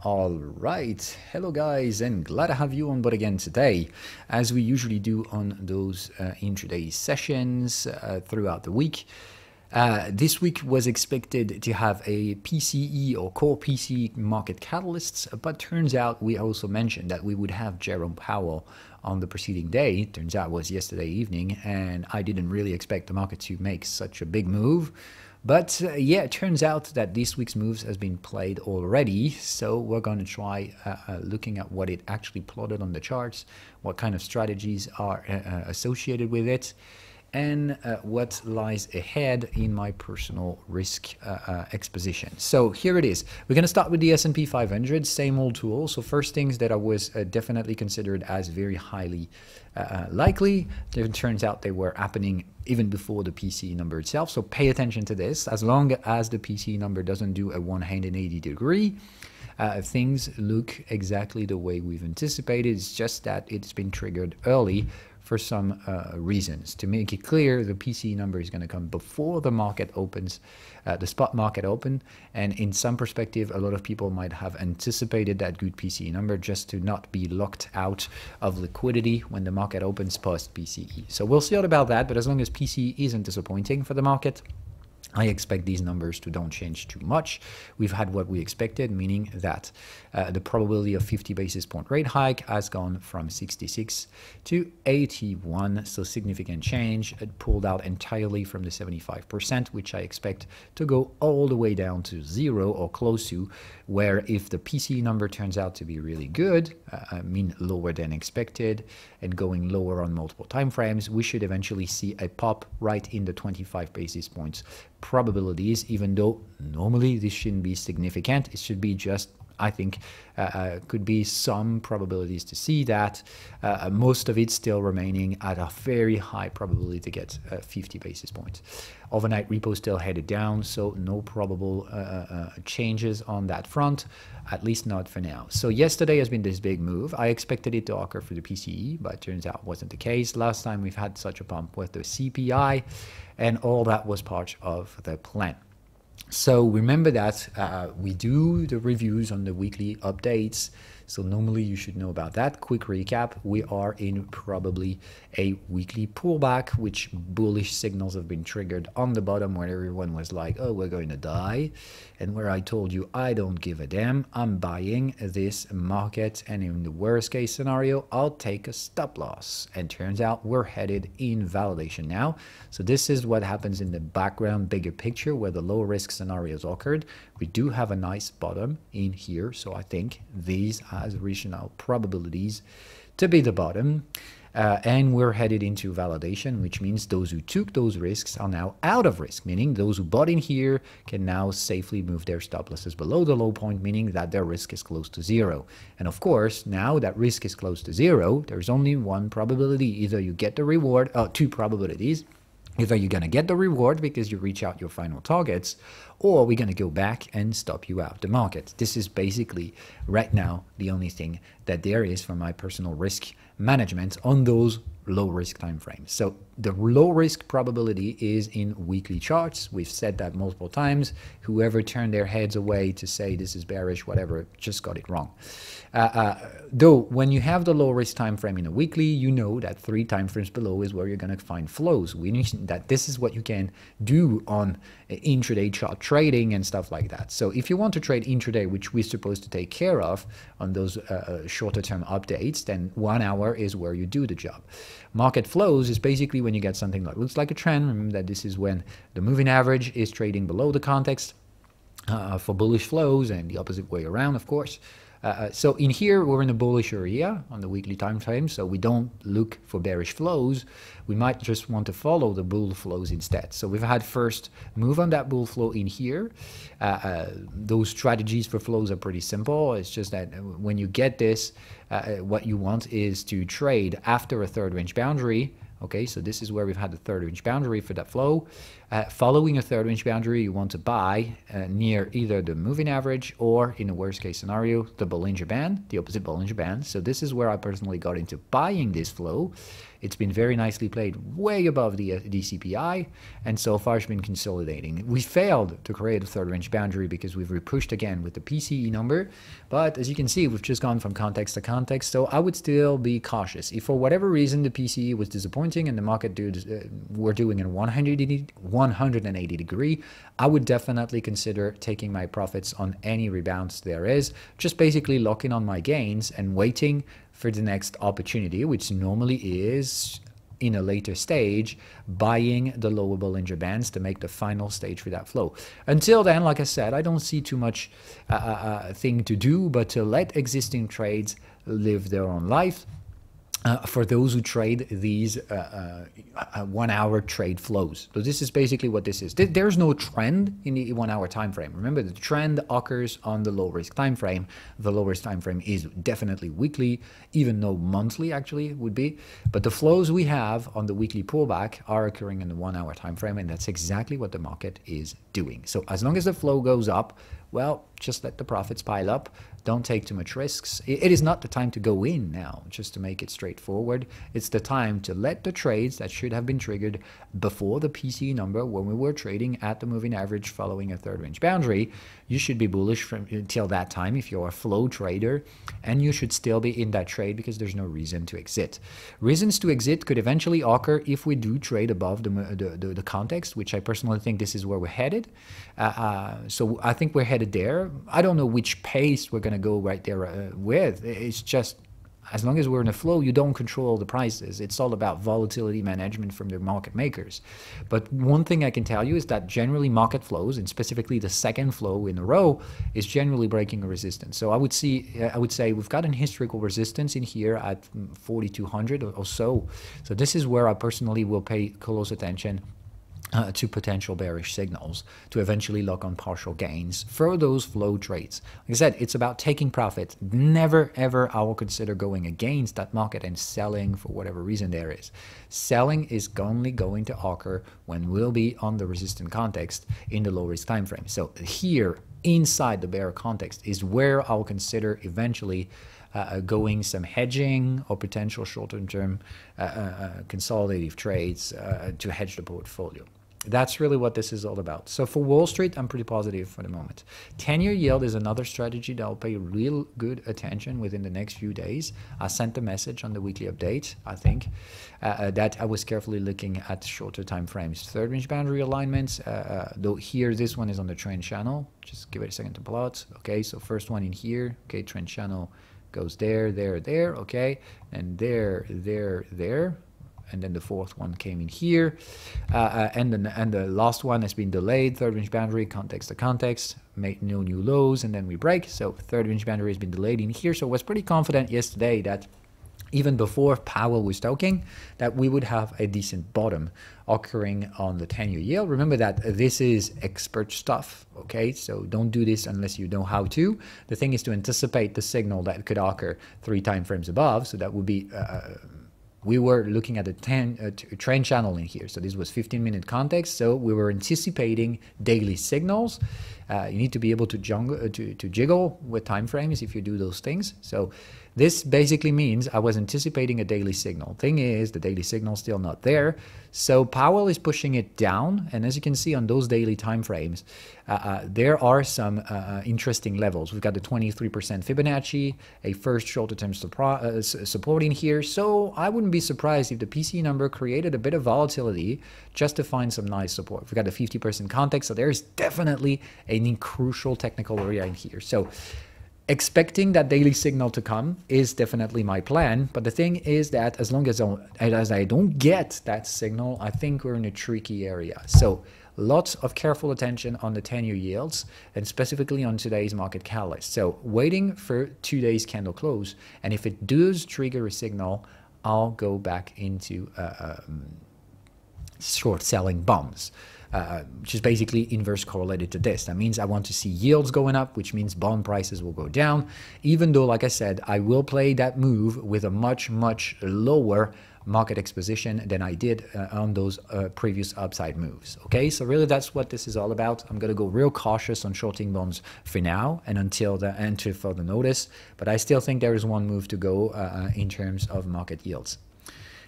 All right, hello guys, and glad to have you on board again today, as we usually do on those intraday sessions throughout the week. This week was expected to have a PCE or core PCE market catalysts, but turns out we also mentioned that we would have Jerome Powell on the preceding day. Turns out it was yesterday evening, and I didn't really expect the market to make such a big move. But yeah, it turns out that this week's moves has been played already, so we're going to try looking at what it actually plotted on the charts, what kind of strategies are associated with it, and what lies ahead in my personal risk exposition. So here it is. We're going to start with the S&P 500, same old tool. So first things that I was definitely considered as very highly likely, it turns out they were happening even before the PCE number itself. So pay attention to this. As long as the PCE number doesn't do a 180 degree, things look exactly the way we've anticipated. It's just that it's been triggered early for some reasons. To make it clear, the PCE number is going to come before the market opens, the spot market open, and in some perspective, a lot of people might have anticipated that good PCE number just to not be locked out of liquidity when the market opens post PCE. So we'll see all about that, but as long as PCE isn't disappointing for the market, I expect these numbers to don't change too much. We've had what we expected, meaning that the probability of 50 basis point rate hike has gone from 66 to 81, so significant change. It pulled out entirely from the 75%, which I expect to go all the way down to 0 or close to, where if the PCE number turns out to be really good, I mean lower than expected, and going lower on multiple time frames, we should eventually see a pop right in the 25 basis points probabilities, even though normally this shouldn't be significant. It should be just, I think, could be some probabilities to see that. Most of it still remaining at a very high probability to get 50 basis points. Overnight repo still headed down, so no probable changes on that front, at least not for now. So yesterday has been this big move. I expected it to occur for the PCE, but it turns out it wasn't the case. Last time we've had such a pump with the CPI, and all that was part of the plan. So remember that we do the reviews on the weekly updates. So normally you should know about that. Quick recap, we are in probably a weekly pullback, which bullish signals have been triggered on the bottom where everyone was like, oh, we're going to die. And where I told you, I don't give a damn, I'm buying this market. And in the worst case scenario, I'll take a stop loss. And turns out we're headed in validation now. So this is what happens in the background, bigger picture where the low risk scenarios occurred. We do have a nice bottom in here. So I think these has rational probabilities to be the bottom, and we're headed into validation, which means those who took those risks are now out of risk, meaning those who bought in here can now safely move their stop losses below the low point, meaning that their risk is close to 0. And of course, now that risk is close to 0, there's only one probability: either you get the reward, two probabilities. Either you're going to get the reward because you reach out your final targets, or we're going to go back and stop you out the market. This is basically right now the only thing that there is for my personal risk management on those low risk time frames. So the low risk probability is in weekly charts. We've said that multiple times. Whoever turned their heads away to say this is bearish, whatever, just got it wrong. Though when you have the low risk time frame in a weekly, you know that 3 time frames below is where you're going to find flows. We need that this is what you can do on intraday chart trading and stuff like that. So if you want to trade intraday, which we're supposed to take care of on those shorter term updates, then 1 hour is where you do the job. Market flows is basically when you get something that looks like a trend. Remember that this is when the moving average is trading below the context for bullish flows, and the opposite way around, of course. So in here, we're in a bullish area on the weekly time frame, so we don't look for bearish flows. We might just want to follow the bull flows instead. So we've had first move on that bull flow in here. Those strategies for flows are pretty simple. It's just that when you get this, what you want is to trade after a third range boundary. Okay, so this is where we've had the third range boundary for that flow. Following a third range boundary, you want to buy near either the moving average or, in a worst case scenario, the Bollinger Band, the opposite Bollinger Band. So this is where I personally got into buying this flow. It's been very nicely played way above the DCPI, and so far it's been consolidating. We failed to create a third range boundary because we've repushed again with the PCE number, but as you can see, we've just gone from context to context, so I would still be cautious. If for whatever reason the PCE was disappointing and the market were doing a 180 degree, I would definitely consider taking my profits on any rebounds there is, just basically locking on my gains and waiting for the next opportunity, which normally is, in a later stage, buying the lower Bollinger Bands to make the final stage for that flow. Until then, like I said, I don't see too much thing to do but to let existing trades live their own life. For those who trade these 1 hour trade flows. So this is basically what this is. There's no trend in the 1 hour time frame. Remember, the trend occurs on the low risk time frame. The lowest time frame is definitely weekly, even though monthly actually would be. But the flows we have on the weekly pullback are occurring in the 1 hour time frame, and that's exactly what the market is doing. So as long as the flow goes up, well, just let the profits pile up. Don't take too much risks. It is not the time to go in now, just to make it straightforward. It's the time to let the trades that should have been triggered before the PCE number, when we were trading at the moving average following a third range boundary. You should be bullish until that time if you're a flow trader, and you should still be in that trade because there's no reason to exit. Reasons to exit could eventually occur if we do trade above the context, which I personally think this is where we're headed. So I think we're headed there. I don't know which pace we're going to go right there with. It's just, as long as we're in a flow, you don't control the prices. It's all about volatility management from the market makers. But one thing I can tell you is that generally market flows, and specifically the second flow in a row, is generally breaking a resistance. So I would say we've got an historical resistance in here at 4,200 or so. So this is where I personally will pay close attention to potential bearish signals to eventually lock on partial gains for those flow trades. Like I said, it's about taking profit. Never ever I will consider going against that market and selling for whatever reason there is. Selling is only going to occur when we'll be on the resistant context in the low risk time frame. So here inside the bear context is where I'll consider eventually going some hedging or potential short-term consolidative trades to hedge the portfolio. That's really what this is all about. So for Wall Street, I'm pretty positive for the moment. 10-year yield is another strategy that I'll pay real good attention within the next few days. I sent a message on the weekly update, I think, that I was carefully looking at shorter time frames. Third range boundary alignments, though here this one is on the trend channel. Just give it a second to plot. Okay, so first one in here. Okay, trend channel goes there, there, okay, and there, and then the fourth one came in here, and the last one has been delayed. Third range boundary, context to context, make no new lows, and then we break. So third range boundary has been delayed in here. So I was pretty confident yesterday that even before Powell was talking, that we would have a decent bottom occurring on the 10-year yield. Remember that this is expert stuff, okay? So don't do this unless you know how to. The thing is to anticipate the signal that could occur 3 time frames above. So that would be, we were looking at a trend channel in here. So this was 15-minute context. So we were anticipating daily signals. You need to be able to jiggle with time frames if you do those things. So this basically means I was anticipating a daily signal. Thing is, the daily signal is still not there. So Powell is pushing it down. And as you can see on those daily time frames, there are some interesting levels. We've got the 23% Fibonacci, a first shorter-term support in here. So I wouldn't be surprised if the PCE number created a bit of volatility just to find some nice support. We've got the 50% context. So there is definitely a crucial technical area in here. So expecting that daily signal to come is definitely my plan, but the thing is that as long as I don't get that signal, I think we're in a tricky area. So lots of careful attention on the 10-year yields, and specifically on today's market catalyst. So waiting for today's candle close, and if it does trigger a signal, I'll go back into short selling bombs. which is basically inverse correlated to this. That means I want to see yields going up, which means bond prices will go down, even though, like I said, I will play that move with a much, much lower market exposition than I did on those previous upside moves. Okay, so really that's what this is all about. I'm going to go real cautious on shorting bonds for now and until further notice, but I still think there is one move to go in terms of market yields.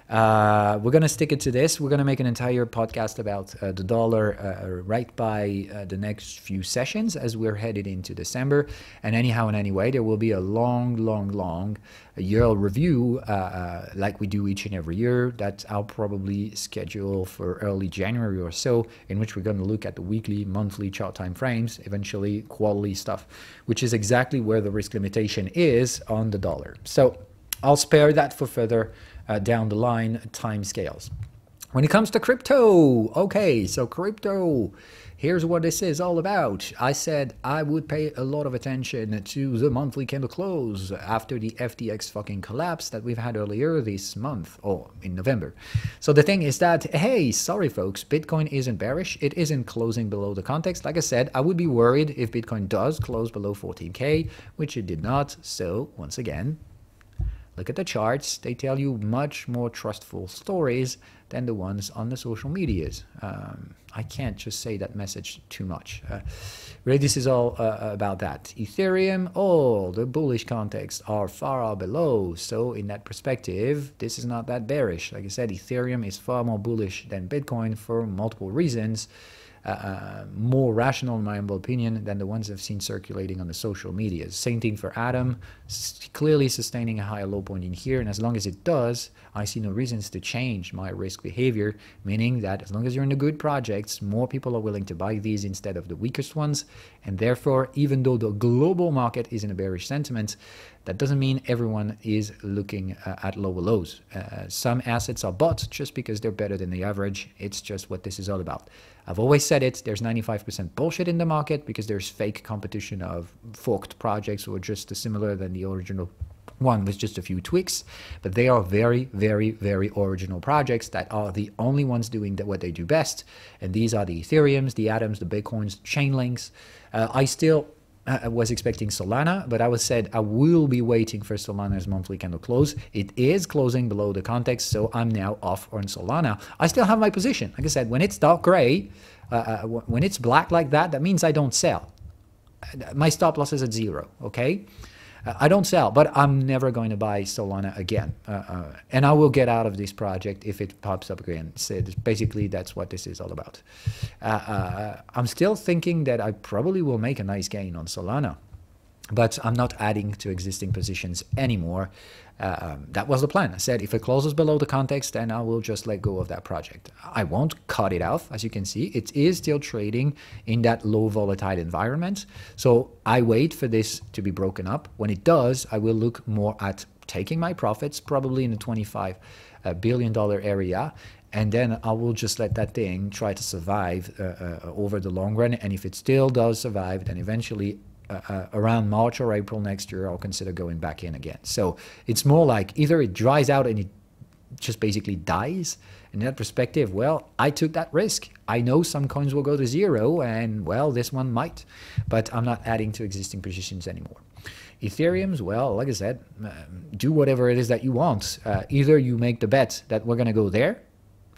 We're going to stick it to this. We're going to make an entire podcast about the dollar right by the next few sessions as we're headed into December. And anyhow and anyway, there will be a long year review like we do each and every year that I'll probably schedule for early January or so, in which we're going to look at the weekly, monthly chart time frames, eventually quarterly stuff, which is exactly where the risk limitation is on the dollar. So I'll spare that for further down the line time scales. When it comes to crypto, okay, so crypto, here's what this is all about. I said I would pay a lot of attention to the monthly candle close after the FTX fucking collapse that we've had earlier this month, or in November. So the thing is that, hey, sorry folks, Bitcoin isn't bearish. It isn't closing below the context. Like I said, I would be worried if Bitcoin does close below 14K, which it did not. So once again, look at the charts. They tell you much more trustful stories than the ones on the social medias. I can't just say that message too much. Really, this is all about that. Ethereum, the bullish contexts are far below. So in that perspective, this is not that bearish. Like I said, Ethereum is far more bullish than Bitcoin for multiple reasons. More rational, in my humble opinion, than the ones I've seen circulating on the social media. Same thing for Atom, clearly sustaining a higher low point in here, and as long as it does, I see no reasons to change my risk behavior, meaning that as long as you're in the good projects, more people are willing to buy these instead of the weakest ones, and therefore, even though the global market is in a bearish sentiment, that doesn't mean everyone is looking at lower lows. Some assets are bought just because they're better than the average. It's just what this is all about. I've always said it, there's 95% bullshit in the market because there's fake competition of forked projects who are just similar than the original one with just a few tweaks, but they are very original projects that are the only ones doing what they do best. And these are the Ethereums, the Atoms, the Bitcoins, chain links. I still was expecting Solana, but I said I will be waiting for Solana's monthly candle close. It is closing below the context, so I'm now off on Solana. I still have my position. Like I said, when it's dark gray, when it's black like that, that means I don't sell. My stop loss is at 0, okay? I don't sell, but I'm never going to buy Solana again. And I will get out of this project if it pops up again. So basically, that's what this is all about. I'm still thinking that I probably will make a nice gain on Solana, but I'm not adding to existing positions anymore. That was the plan. I said if it closes below the context, then I will just let go of that project. I won't cut it off. As you can see, it is still trading in that low volatile environment. So I wait for this to be broken up. When it does, I will look more at taking my profits, probably in the $25 billion area, and then I will just let that thing try to survive over the long run. And if it still does survive, then eventually around March or April next year, I'll consider going back in again. So it's more like either it dries out and it just basically dies. In that perspective, well, I took that risk. I know some coins will go to 0 and, well, this one might, but I'm not adding to existing positions anymore. Ethereum's, well, like I said, do whatever it is that you want. Either you make the bet that we're going to go there,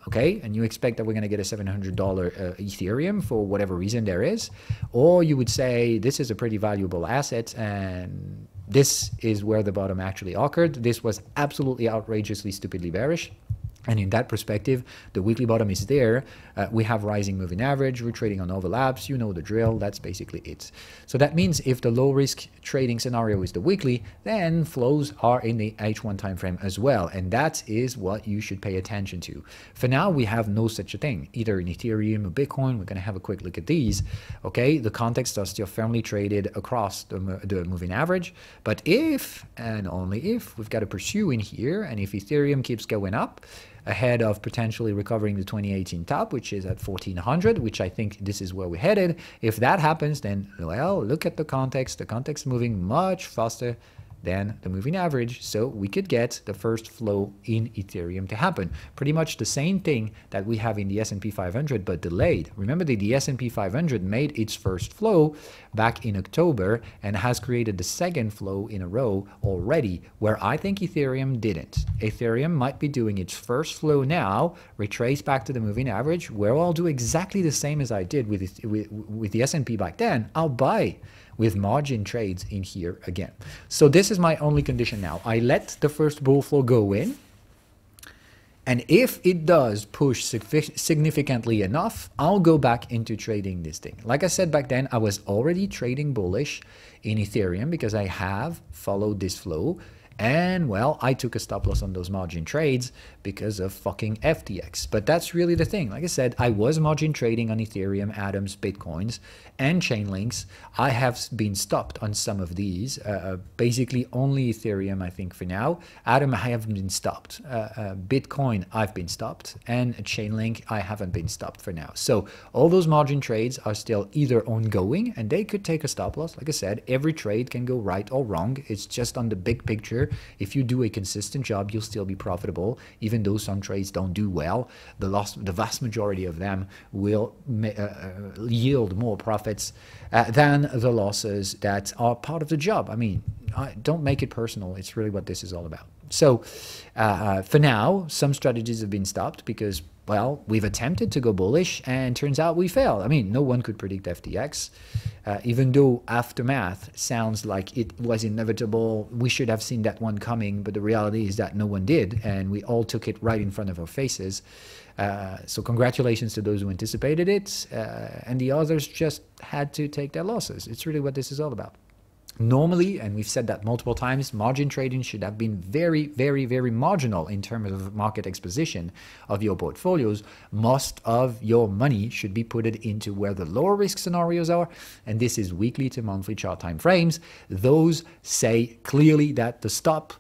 okay, and you expect that we're going to get a $700 Ethereum for whatever reason there is, or you would say this is a pretty valuable asset and this is where the bottom actually occurred. This was absolutely outrageously, stupidly bearish. And in that perspective, the weekly bottom is there. We have rising moving average. We're trading on overlaps. You know the drill. That's basically it. So that means if the low risk trading scenario is the weekly, then flows are in the H1 time frame as well. And that is what you should pay attention to. For now, we have no such a thing, either in Ethereum or Bitcoin. We're going to have a quick look at these. Okay, the contexts are still firmly traded across the moving average. But if, and only if, we've got to pursue in here, and if Ethereum keeps going up, ahead of potentially recovering the 2018 top, which is at 1400, which I think this is where we're headed. If that happens, then, well, look at the context. The context moving much faster than the moving average, so we could get the first flow in Ethereum to happen. Pretty much the same thing that we have in the S&P 500, but delayed. Remember that the S&P 500 made its first flow back in October and has created the second flow in a row already, where I think Ethereum didn't. Ethereum might be doing its first flow now, retrace back to the moving average, where I'll do exactly the same as I did with the S&P back then. I'll buy with margin trades in here again. So this is my only condition now. I let the first bull flow go in, and if it does push significantly enough, I'll go back into trading this thing. Like I said back then, I was already trading bullish in Ethereum because I have followed this flow. And, well, I took a stop loss on those margin trades because of fucking FTX. But that's really the thing. Like I said, I was margin trading on Ethereum, Atoms, Bitcoins, and Chainlinks. I have been stopped on some of these. Basically, only Ethereum, I think, for now. Atom, I haven't been stopped. Bitcoin, I've been stopped. And Chainlink, I haven't been stopped for now. So all those margin trades are still either ongoing, and they could take a stop loss. Like I said, every trade can go right or wrong. It's just on the big picture. If you do a consistent job, you'll still be profitable, even though some trades don't do well. The vast majority of them will yield more profits than the losses that are part of the job. I mean, don't make it personal. It's really what this is all about. So for now, some strategies have been stopped because, well, we've attempted to go bullish and turns out we failed. I mean, no one could predict FTX, even though aftermath sounds like it was inevitable. We should have seen that one coming, but the reality is that no one did, and we all took it right in front of our faces. So congratulations to those who anticipated it, and the others just had to take their losses. It's really what this is all about. Normally, and we've said that multiple times, margin trading should have been very, very, very marginal in terms of market exposition of your portfolios. Most of your money should be put into where the lower risk scenarios are, and this is weekly to monthly chart time frames. Those say clearly that the stop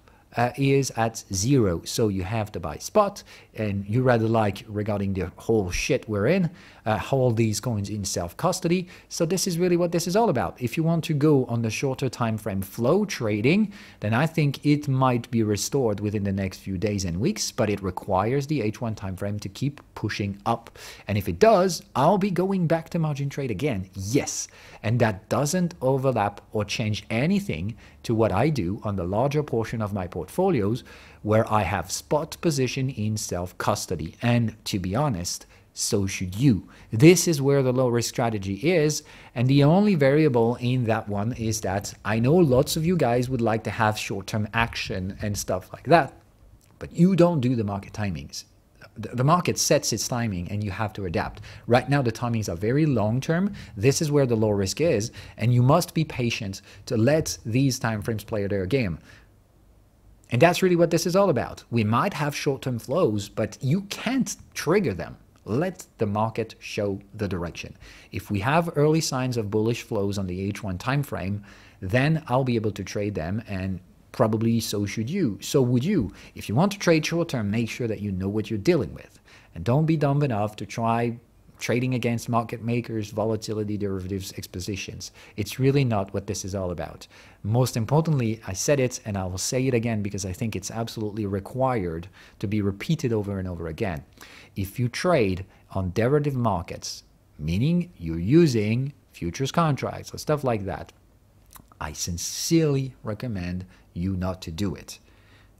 is at 0, so you have to buy spot, and you rather like, regarding the whole shit we're in, hold these coins in self-custody. So this is really what this is all about. If you want to go on the shorter time frame flow trading, then I think it might be restored within the next few days and weeks, but it requires the H1 time frame to keep pushing up. And if it does, I'll be going back to margin trade again. Yes, and that doesn't overlap or change anything to what I do on the larger portion of my portfolios, where I have spot position in self-custody. And to be honest, so should you. This is where the low risk strategy is, and the only variable in that one is that I know lots of you guys would like to have short-term action and stuff like that, but you don't do the market timings. The market sets its timing and you have to adapt. Right now the timings are very long term. This is where the low risk is, and you must be patient to let these time frames play their game. And that's really what this is all about. We might have short-term flows, but you can't trigger them. Let the market show the direction. If we have early signs of bullish flows on the H1 time frame, then I'll be able to trade them, and probably so should you. So would you. If you want to trade short term, make sure that you know what you're dealing with. And don't be dumb enough to try trading against market makers, volatility derivatives expositions. It's really not what this is all about. Most importantly, I said it and I will say it again because I think it's absolutely required to be repeated over and over again. If you trade on derivative markets, meaning you're using futures contracts or stuff like that, I sincerely recommend you not to do it.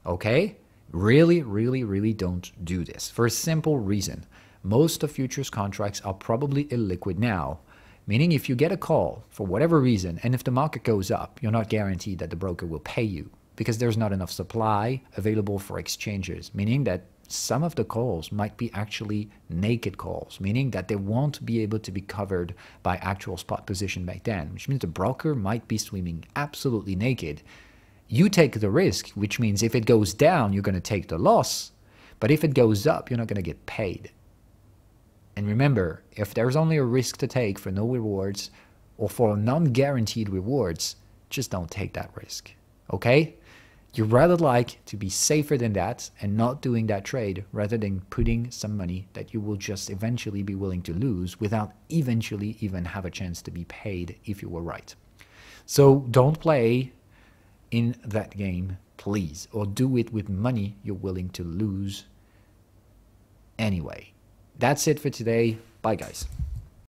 Okay? Really, really, really don't do this for a simple reason. Most of futures contracts are probably illiquid now, meaning if you get a call for whatever reason, and if the market goes up, you're not guaranteed that the broker will pay you because there's not enough supply available for exchanges, meaning that some of the calls might be actually naked calls, meaning that they won't be able to be covered by actual spot position back then, which means the broker might be swimming absolutely naked. You take the risk, which means if it goes down, you're going to take the loss, but if it goes up, you're not going to get paid. And remember, if there's only a risk to take for no rewards or for non-guaranteed rewards, just don't take that risk, okay? You'd rather like to be safer than that and not doing that trade rather than putting some money that you will just eventually be willing to lose without eventually even have a chance to be paid if you were right. So don't play in that game, please, or do it with money you're willing to lose anyway. That's it for today. Bye, guys.